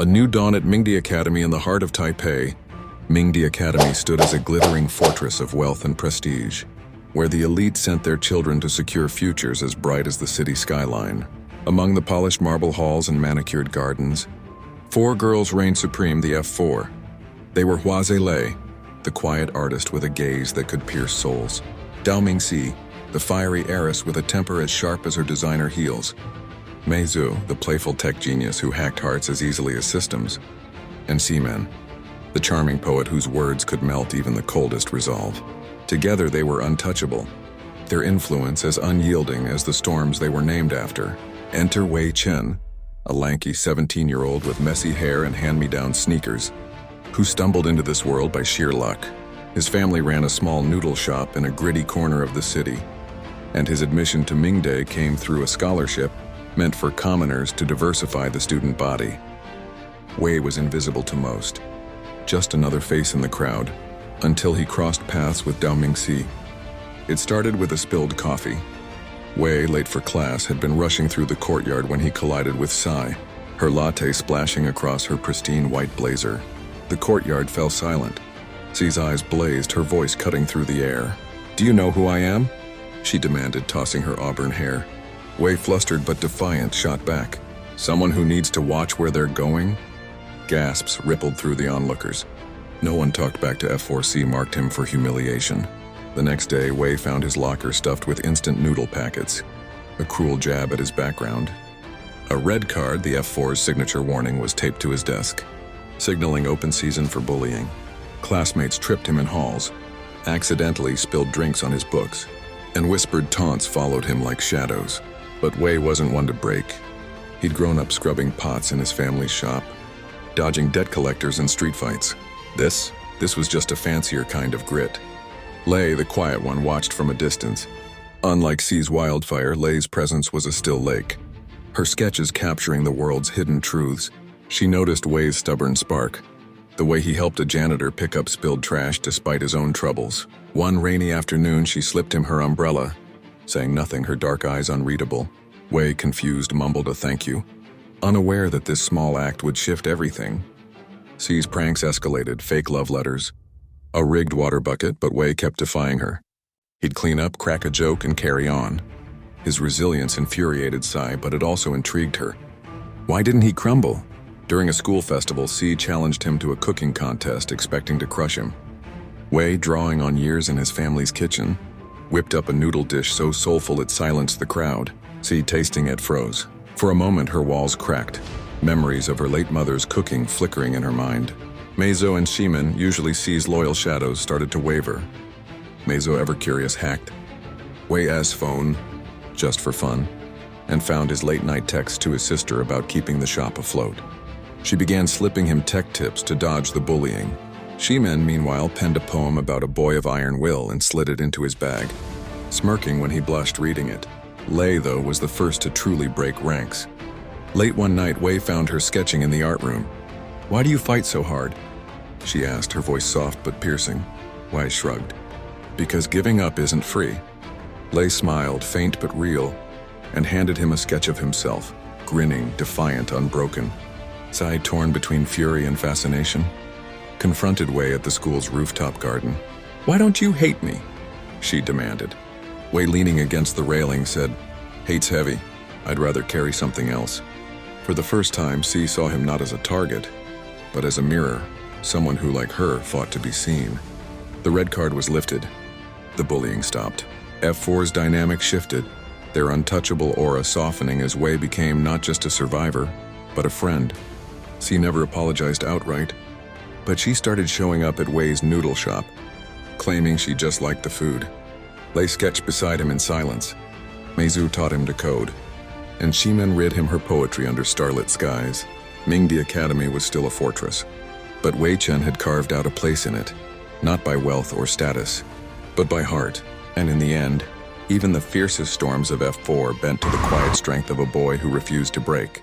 A new dawn at Mingdi Academy in the heart of Taipei. Mingdi Academy stood as a glittering fortress of wealth and prestige, where the elite sent their children to secure futures as bright as the city skyline. Among the polished marble halls and manicured gardens, 4 girls reigned supreme, the F4. They were Hua Zilei, the quiet artist with a gaze that could pierce souls; Dao Mingxi, the fiery heiress with a temper as sharp as her designer heels; Mei Zhu, the playful tech genius who hacked hearts as easily as systems; and Ximen, the charming poet whose words could melt even the coldest resolve. Together they were untouchable, their influence as unyielding as the storms they were named after. Enter Wei Chen, a lanky 17-year-old with messy hair and hand-me-down sneakers, who stumbled into this world by sheer luck. His family ran a small noodle shop in a gritty corner of the city, and his admission to Mingdi came through a scholarship meant for commoners to diversify the student body. Wei was invisible to most, just another face in the crowd, until he crossed paths with Dao Mingxi. It started with a spilled coffee. Wei, late for class, had been rushing through the courtyard when he collided with Sai, her latte splashing across her pristine white blazer. The courtyard fell silent. Xi's eyes blazed, her voice cutting through the air. "Do you know who I am?" she demanded, tossing her auburn hair. Wei, flustered but defiant, shot back. "Someone who needs to watch where they're going?" Gasps rippled through the onlookers. No one talked back to F4C, marked him for humiliation. The next day, Wei found his locker stuffed with instant noodle packets, a cruel jab at his background. A red card, the F4's signature warning, was taped to his desk, signaling open season for bullying. Classmates tripped him in halls, accidentally spilled drinks on his books, and whispered taunts followed him like shadows. But Wei wasn't one to break. He'd grown up scrubbing pots in his family's shop, dodging debt collectors and street fights. This was just a fancier kind of grit. Lei, the quiet one, watched from a distance. Unlike Xi's wildfire, Lei's presence was a still lake, her sketches capturing the world's hidden truths. She noticed Wei's stubborn spark, the way he helped a janitor pick up spilled trash despite his own troubles. One rainy afternoon, she slipped him her umbrella, saying nothing, her dark eyes unreadable. Wei, confused, mumbled a thank you, unaware that this small act would shift everything. Xi's pranks escalated, fake love letters, a rigged water bucket, but Wei kept defying her. He'd clean up, crack a joke, and carry on. His resilience infuriated Sai, but it also intrigued her. Why didn't he crumble? During a school festival, Xi challenged him to a cooking contest, expecting to crush him. Wei, drawing on years in his family's kitchen, whipped up a noodle dish so soulful it silenced the crowd. Xi, tasting it, froze. For a moment, her walls cracked, memories of her late mother's cooking flickering in her mind. Mei Zhu and Ximen, usually Xi's loyal shadows, started to waver. Mei Zhu, ever curious, hacked Wei's phone, just for fun, and found his late-night text to his sister about keeping the shop afloat. She began slipping him tech tips to dodge the bullying. Ximen, meanwhile, penned a poem about a boy of iron will and slid it into his bag, smirking when he blushed reading it. Lei, though, was the first to truly break ranks. Late one night, Wei found her sketching in the art room. "Why do you fight so hard?" she asked, her voice soft but piercing. Wei shrugged. "Because giving up isn't free." Lei smiled, faint but real, and handed him a sketch of himself, grinning, defiant, unbroken. Sai, torn between fury and fascination, confronted Wei at the school's rooftop garden. "Why don't you hate me?" she demanded. Wei, leaning against the railing, said, "Hate's heavy. I'd rather carry something else." For the first time, Xi saw him not as a target, but as a mirror, someone who, like her, fought to be seen. The red card was lifted. The bullying stopped. F4's dynamic shifted, their untouchable aura softening as Wei became not just a survivor, but a friend. Xi never apologized outright, but she started showing up at Wei's noodle shop, claiming she just liked the food. Lei sketched beside him in silence. Mei Zhu taught him to code, and Ximen read him her poetry under starlit skies. Mingdi Academy was still a fortress, but Wei Chen had carved out a place in it, not by wealth or status, but by heart. And in the end, even the fiercest storms of F4 bent to the quiet strength of a boy who refused to break.